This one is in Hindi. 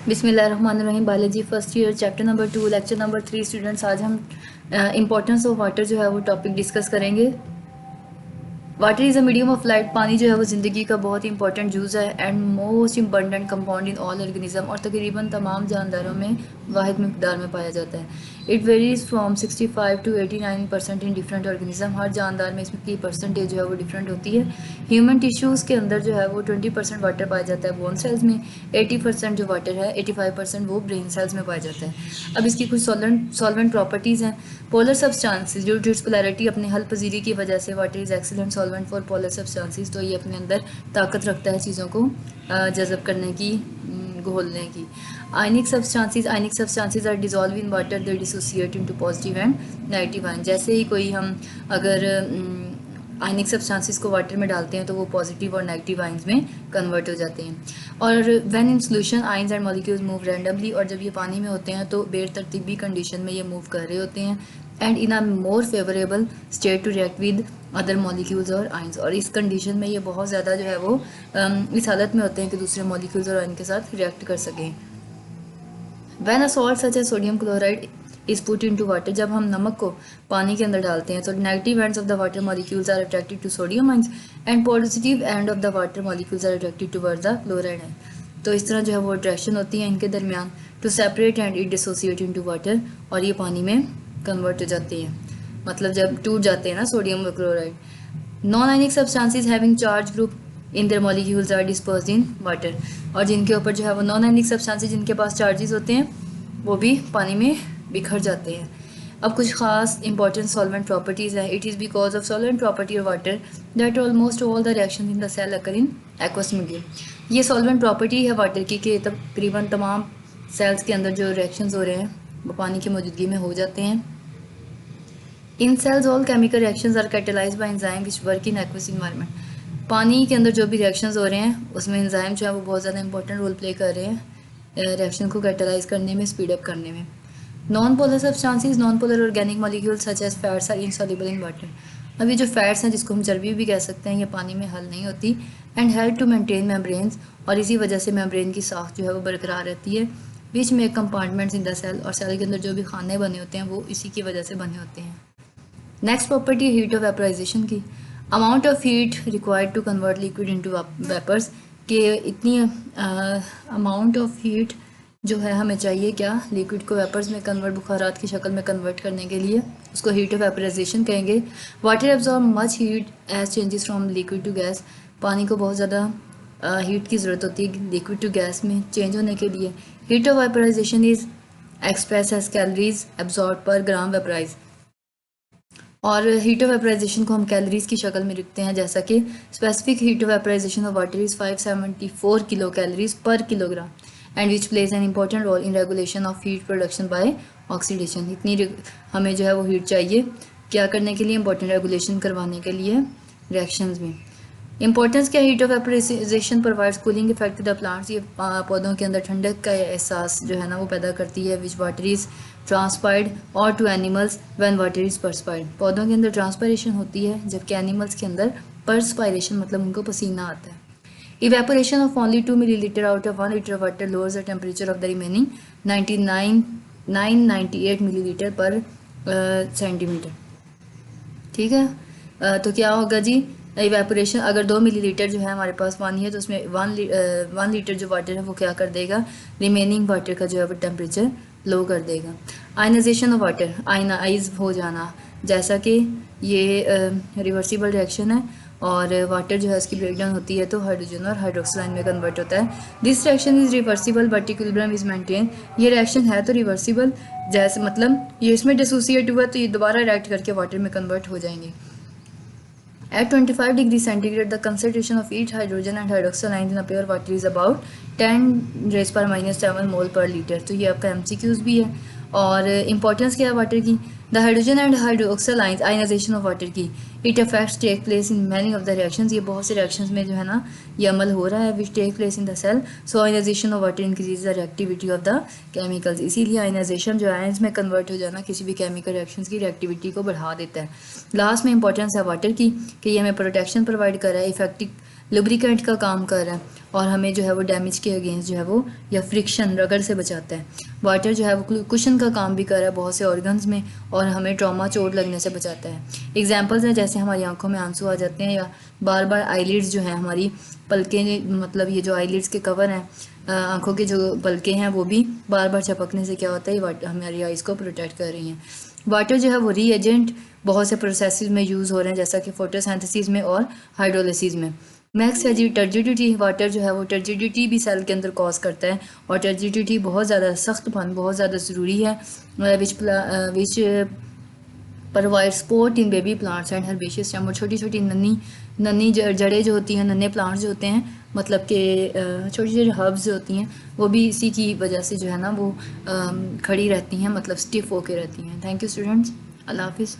बिस्मिल्लाहिर्रहमानिर्रहीम। Biology first year chapter number 2 lecture number 3 students, आज हम इम्पोर्टेंस ऑफ वाटर जो है वो टॉपिक डिस्कस करेंगे। Water is a medium of light. पानी जो है वो ज़िंदगी का बहुत ही इंपॉर्टेंट जूज़ है and most important compound in all organism, और तकरीबन तमाम जानदारों में वाहिद मिकदार में पाया जाता है। It varies from 65 to 89% in different organism. हर जानदार में इसमें की परसेंटेज जो है वो डिफरेंट होती है। ह्यूमन टिश्यूज़ के अंदर जो है वो 20% वाटर पाया जाता है बोन सेल्स में, 80% जो वाटर है 85% वो ब्रेन सेल्स में पाया जाता है। अब इसकी कुछ सॉल्वेंट प्रॉपर्टीज़ हैं। Polar substances, due to its polarity, अपनी हल पजीरी की वजह से water is excellent solvent for polar substances. तो ये अपने अंदर ताकत रखता है चीज़ों को जज़ब करने की, घोलने की। Ionic substances are dissolve in water, they dissociate into positive and negative ion. जैसे ही कोई हम अगर आयनिक सब्सटेंसेस को वाटर में डालते हैं तो वो पॉजिटिव और नेगेटिव आयंस में कन्वर्ट हो जाते हैं। और when in solution ions and molecules move randomly, और जब ये पानी में होते हैं तो बेतरतीबी कंडीशन में ये मूव कर रहे होते हैं and in a more favourable state to react with other molecules और आयंस। और इस कंडीशन में ये बहुत ज़्यादा जो है वो इस हालत में होते हैं कि दूसरे मॉलिक्यूल्स और आयन के साथ रिएक्ट कर सकें। When a salt such as sodium chloride is put into water, जब हम नमक को पानी के अंदर डालते हैं तो negative ends of the water molecules are attracted to sodium ions and positive end of the water molecules are attracted towards the chloride ion. तो इस तरह जो है वो अट्रैक्शन होती है इनके दरमियान to separate and it dissociate into water, और ये पानी में कन्वर्ट हो जाते हैं, मतलब जब टूट जाते हैं ना सोडियम और chloride. Non ionic substances having charge group in their molecules are dispersed in water, और जिनके ऊपर जो है वो नॉन आयनिक सब्सटेंसेस जिनके पास चार्जेस होते हैं वो भी पानी में बिखर जाते हैं। अब कुछ खास इंपॉर्टेंट सॉल्वेंट प्रॉपर्टीज़ हैं। It is because of solvent property of water that almost all the reaction in the cell occur in aqueous medium. ये सॉल्वेंट प्रॉपर्टी है वाटर की कि तकरीबन तमाम सेल्स के अंदर जो रिएक्शंस हो रहे हैं वो पानी की मौजूदगी में हो जाते हैं। In cells all chemical reactions are catalysed by enzyme which work in aqueous environment. पानी के अंदर जो भी रिएक्शंस हो रहे हैं उसमें एंजाइम जो है वो बहुत ज़्यादा इंपॉर्टेंट रोल प्ले कर रहे हैं रिएक्शन को कैटलाइज करने में, स्पीड अप करने में। Non polar substances, non polar organic molecules such as fats are insoluble in water. अब ये जो फैट्स हैं जिसको हम चर्बी भी कह सकते हैं, ये पानी में हल नहीं होती and help to maintain membranes, और इसी वजह से मेम्ब्रेन की साख जो है वो बरकरार रहती है। बीच में कंपार्टमेंट्स इन द सेल, और सेल के अंदर जो भी खाने बने होते हैं वो इसी की वजह से बने होते हैं। Next property heat of vaporisation की। Amount of heat required to convert liquid into vapours, के इतनी अमाउंट ऑफ हीट जो है हमें चाहिए क्या, लिक्विड को वेपर्स में कन्वर्ट, बुखारात की शक्ल में कन्वर्ट करने के लिए, उसको हीट ऑफ वेपराइजेशन कहेंगे। Water absorb much heat as changes from liquid to gas. पानी को बहुत ज़्यादा हीट की ज़रूरत होती है लिक्विड टू गैस में चेंज होने के लिए। Heat of vaporisation is express as calories absorb per gram vaporise, और हीट ऑफ वेपराइजेशन को हम कैलोरीज की शक्ल में लिखते हैं, जैसा कि specific heat of vaporisation of water is 574 kilo calories per kilogram and which plays an important role in regulation of heat production by oxidation. इतनी हमें जो है वो हीट चाहिए क्या करने के लिए, इंपॉर्टेंट रेगुलेशन करवाने के लिए रिएक्शंस में। इंपॉर्टेंस क्या, heat of vaporisation provides cooling effect the plants. ये पौधों के अंदर ठंडक का एहसास जो है ना वो पैदा करती है। विच वाटर इज ट्रांसपायर्ड और to animals when water is perspired. पौधों के अंदर ट्रांसपायरेशन होती है जबकि एनिमल्स के अंदर परस्पायरेशन, मतलब उनको पसीना आता है। Evaporation of only 2 millilitre out of 1 litre water lowers the temperature of the remaining 998 millilitre पर सेंटीमीटर। ठीक है, तो क्या होगा जी, इवेपोरेशन अगर 2 मिलीलीटर जो है हमारे पास पानी है तो उसमें 1 लीटर जो वाटर है वो क्या कर देगा, रिमेनिंग वाटर का जो है वो टेम्परेचर लो कर देगा। आयनाइजेशन ऑफ वाटर, आयनाइज हो जाना, जैसा कि ये रिवर्सिबल रिएक्शन है और वाटर जो है उसकी ब्रेकडाउन होती है तो हाइड्रोजन और हाइड्रोक्साइड में कन्वर्ट होता है। This reaction is reversible but equilibrium is maintain. ये रिएक्शन है तो रिवर्सिबल, जैसे मतलब ये इसमें डिसोसिएट हुआ तो ये दोबारा रिएक्ट करके वाटर में कन्वर्ट हो जाएंगे। At 25 degrees centigrade, the concentration of each hydrogen and hydroxyl ions in a pure water is about 10 raised per minus 7 मोल पर लीटर। तो ये आपका MCQs भी है। और इंपॉर्टेंस क्या है वाटर की, the hydrogen and hydroxyl ions, ionisation of water की। It affects take place in many of the reactions, ये बहुत से रिएक्शंस में जो है ना ये अमल हो रहा है। Which take place in the cell, so ionisation of water increase the reactivity of the chemicals. इसीलिए आयनाइजेशन जो आयंस में कन्वर्ट हो जाना किसी भी केमिकल रिएक्शंस की रिएक्टिविटी को बढ़ा देता है। लास्ट में इंपॉर्टेंस है वाटर की कि ये हमें प्रोटेक्शन प्रोवाइड कर रहा है, लुब्रिकेंट का काम कर रहा है और हमें जो है वो डैमेज के अगेंस्ट जो है वो या फ्रिक्शन रगड़ से बचाता है। वाटर जो है वो कुशन का काम भी कर रहा है बहुत से ऑर्गन्स में और हमें ट्रॉमा चोट लगने से बचाता है। एग्जांपल्स हैं जैसे हमारी आंखों में आंसू आ जाते हैं या बार बार आईलिड्स जो हैं हमारी पलकें, मतलब ये जो आईलिड्स के कवर हैं आंखों के जो पलकें हैं वो भी बार बार झपकने से क्या होता है, वाटर हमारी आइज़ को प्रोटेक्ट कर रही हैं। वाटर जो है वो रीएजेंट बहुत से प्रोसेसेस में यूज़ हो रहे हैं जैसा कि फोटोसिंथेसिस में और हाइड्रोलिसिस में। मैक्स टर्जिडिटी, वाटर जो है वो टर्जिडिटी भी सेल के अंदर कॉज करता है और टर्जिडिटी बहुत ज़्यादा सख्त पानी बहुत ज़्यादा ज़रूरी है which provide support in baby plants and herbaceous stem. और छोटी छोटी नन्ही जड़ें जो होती हैं, नन्हे प्लांट्स जो होते हैं, मतलब कि छोटी छोटी हर्ब्स जो होती हैं वो भी इसी की वजह से जो है ना वो खड़ी रहती हैं, मतलब स्टिफ होके रहती हैं। थैंक यू स्टूडेंट्स, अल्लाह हाफिज़।